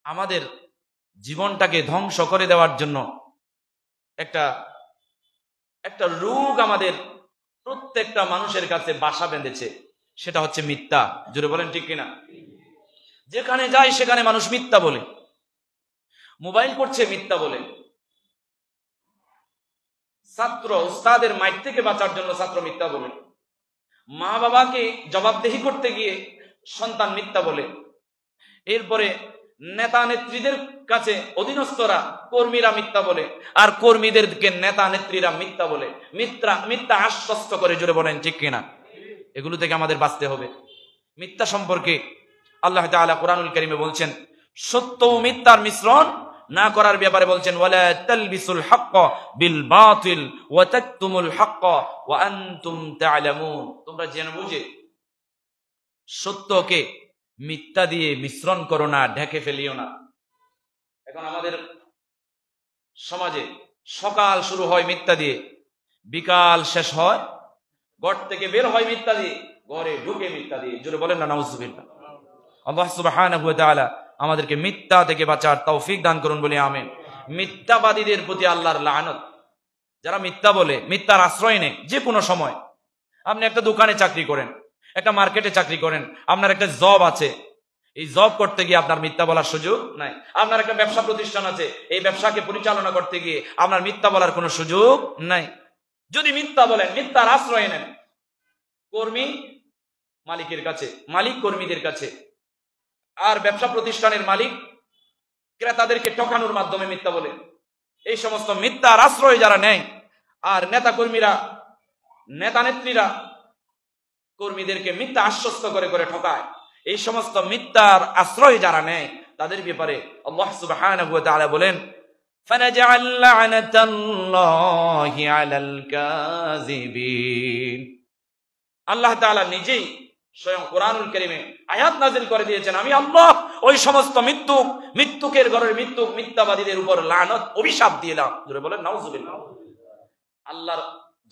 আমাদের জীবনটাকে ধ্বংস করে দেওয়ার জন্য একটা একটা রোগ আমাদের প্রত্যেকটা মানুষের কাছে বাসা বেঁধেছে, সেটা হচ্ছে মিথ্যা। জোরে বলেন ঠিক কিনা? যেখানে যায় সেখানে মানুষ মিথ্যা বলে, মোবাইল করছে মিথ্যা বলে, ছাত্র উস্তাদের মাইর থেকে বাঁচার জন্য ছাত্র মিথ্যা বলে, মা বাবাকে জবাবদেহি করতে গিয়ে সন্তান মিথ্যা বলে, এরপরে নেতা নেত্রীদের কাছে অধীনস্থরা কর্মীরা মিথ্যা বলে, আর কর্মীদেরকে নেতা নেত্রীরা মিথ্যা বলে, মিথ্যা আশ্বস্ত করে। জোরে বলেন ঠিক কিনা? এগুলো থেকে আমাদের বাঁচতে হবে। মিথ্যা সম্পর্কে আল্লাহ তাআলা কোরআনুল কারীমে বলছেন, সত্য ও মিথ্যার মিশ্রণ না করার ব্যাপারে বলছেন, ওয়ালা তালবিসুল হক্ক বিল বাতিল ওয়া তাকতুমুল হক্ক ওয়া আনতুম তা'লামুন। তোমরা জেনে বুঝে সত্যকে মিথ্যা দিয়ে মিশ্রণ করো না, ঢেকে ফেলিও না। এখন আমাদের সমাজে সকাল শুরু হয় মিথ্যা দিয়ে, বিকাল শেষ হয়, ঘর থেকে বের হয় মিথ্যা দিয়ে, ঘরে ঢুকে মিথ্যা দিয়ে। জোরে বলেন না নাউজুবিল্লাহ। আল্লাহ সুবহানাহু ওয়া তাআলা আমাদেরকে মিথ্যা থেকে বাঁচার তৌফিক দান করুন বলে আমিন। মিথ্যাবাদীদের প্রতি আল্লাহর লানত। যারা মিথ্যা বলে, মিথ্যার আশ্রয় নেয় যে কোনো সময়। আপনি একটা দোকানে চাকরি করেন, একটা মার্কেটে চাকরি করেন, আপনার একটা জব আছে, এই জব করতে গিয়ে আপনার মিথ্যা বলার সুযোগ নাই। আপনার একটা ব্যবসা প্রতিষ্ঠান আছে, এই ব্যবসাকে পরিচালনা করতে গিয়ে আপনার মিথ্যা বলার কোনো সুযোগ নাই। যদি মিথ্যা বলেন, মিথ্যার আশ্রয় নেন, কর্মী মালিকের কাছে, মালিক কর্মীদের কাছে, আর ব্যবসা প্রতিষ্ঠানের মালিক ক্রেতাদেরকে ঠকানোর মাধ্যমে মিথ্যা বলে, এই সমস্ত মিথ্যার আশ্রয় যারা নেয়, আর নেতা কর্মীরা, নেতা নেত্রীরা কর্মীদেরকে মিথ্যা আশ্বস্ত করে করে ঠকায়, এই সমস্ত মিথ্যার আশ্রয় যারা নেয় তাদের ব্যাপারে আল্লাহ সুবহানাহু ওয়া তাআলা বলেন, ফানাজআল লা'নাতাল্লাহি আলাল কাযিবিন। আল্লাহ তাআলা নিজেই স্বয়ং কোরআনুল কারীমে আয়াত নাযিল করে দিয়েছেন, আমি আল্লাহ ওই সমস্ত মৃত্যুকের ঘরের মিথ্যাবাদীদের উপর লানত, অভিশাপ দিলাম। জোরে বলেন নাউজুবিল্লাহ। আল্লাহর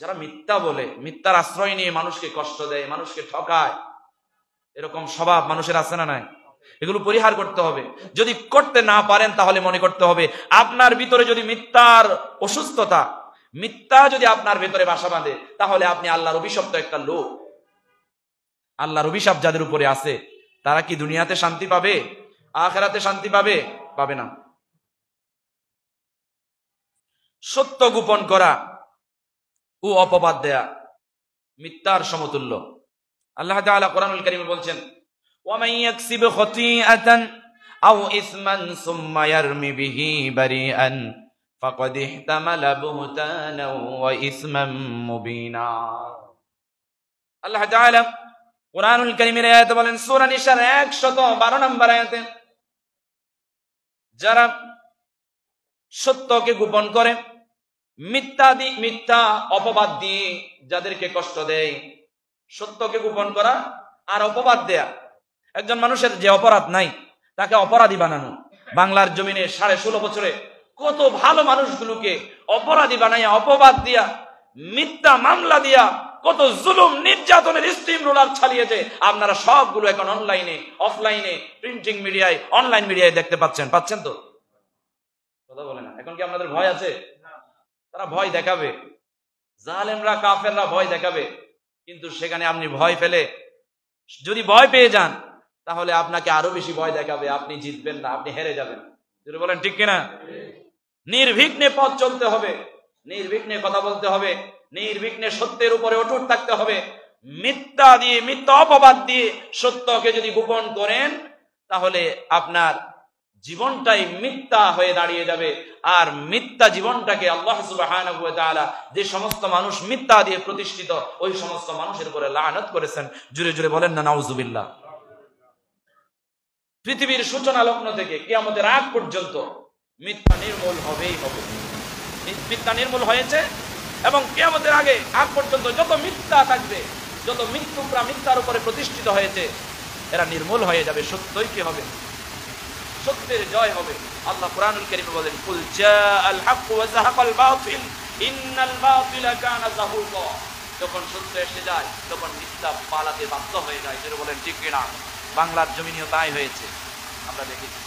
যারা মিথ্যা বলে, মিথ্যার আশ্রয় নিয়ে মানুষকে কষ্ট দেয়, মানুষকে ঠকায়, এরকম স্বভাব মানুষের আছে না নাই? এগুলো পরিহার করতে হবে। যদি করতে না পারেন তাহলে মনে করতে হবে আপনার ভিতরে যদি মিথ্যার অসুস্থতা, মিথ্যা যদি আপনার ভিতরে বাসা বাঁধে, তাহলে আপনি আল্লাহর অভিশপ্ত একটা লোক। আল্লাহর অভিশাপ যাদের উপরে আছে তারা কি দুনিয়াতে শান্তি পাবে? আখিরাতে শান্তি পাবে? পাবে না। সত্য গোপন করা ও অপবাদ দেয়া মিথ্যার সমতুল্য। আল্লাহ তাআলা কোরআনুল কারীমে বলছেন, ওয়ামান ইয়াকসিব খতিআতান আও ইসমান সুম্মা ইয়ারমি বিহি বারিআন ফাকাদ ইহতামালা বুহতানা ওয়া ইসমান মুবিনা। আল্লাহ তাআলা কোরআনুল কারীমের আয়াতে বলেন, সূরা নিসার 112 নম্বর আয়াতে, যারা সত্যকে গোপন করে, মিথ্যা অপবাদ দিয়ে যাদেরকে কষ্ট দেয়, সত্যকে গোপন করা আর অপবাদ দেয়া। একজন মানুষের যে অপরাধ নাই তাকে অপরাধী বানানো। বাংলার জমিনে 16.5 বছরে কত ভালো মানুষগুলোকে অপরাধী বানাইয়া, অপবাদ দিয়া, মিথ্যা মামলা দিয়া কত জুলুম নির্যাতনের স্টিম রোলার চালিয়েছে। আপনারা সবগুলো এখন অনলাইনে, অফলাইনে, প্রিন্টিং মিডিয়ায়, অনলাইন মিডিয়ায় দেখতে পাচ্ছেন তো? কথা বলে না। এখন কি আপনাদের ভয় আছে? তারা ভয় দেখাবে, জালেমরা, কাফেররা ভয় দেখাবে, কিন্তু সেখানে আপনি ভয় পেলে, যদি ভয় পেয়ে যান, তাহলে আপনাকে আরো বেশি ভয় দেখাবে, আপনি জিতবেন না, আপনি হেরে যাবেন। যদি বলেন ঠিক কিনা? নির্বিঘ্নে পথ চলতে হবে, নির্বিঘ্নে কথা বলতে হবে, নির্বিঘ্নে সত্যের উপরে অটুট থাকতে হবে। মিথ্যা দিয়ে, মিথ্যা অপবাদ দিয়ে সত্যকে যদি গোপন করেন, তাহলে আপনার জীবনটাই মিথ্যা হয়ে দাঁড়িয়ে যাবে। আর মিথ্যা জীবনটাকে আল্লাহ সুবহানাহু ওয়া তাআলা যে সমস্ত মানুষ মিথ্যা দিয়ে প্রতিষ্ঠিত, ওই সমস্ত মানুষের উপরে লানত করেছেন। জোরে জোরে বলেন না নাউজুবিল্লাহ। পৃথিবীর সূচনা লগ্ন থেকে কিয়ামতের আগ পর্যন্ত মিথ্যা নির্মূল হবেই হবে। মিথ্যা নির্মূল হয়েছে, এবং কিয়ামতের আগ পর্যন্ত যত মিথ্যা থাকবে, যত মিথ্যুকরা মিথ্যার উপরে প্রতিষ্ঠিত হয়েছে, এরা নির্মূল হয়ে যাবে। সত্যই কি হবে? সত্যের জয় হবে। আল্লাহ কোরআনুল কারীমে বলেন, কুল জাআল হক ওয়া যাহাকাল বাতিল ইন্নাল বাতিলা কানা যাহুকা। যখন সত্য এসে যায় তখন মিথ্যা পালাতে বাধ্য হয়ে যায়। যেটা বলেন ঠিক কিনা? বাংলার জমিনেও তাই হয়েছে, আমরা দেখেছি।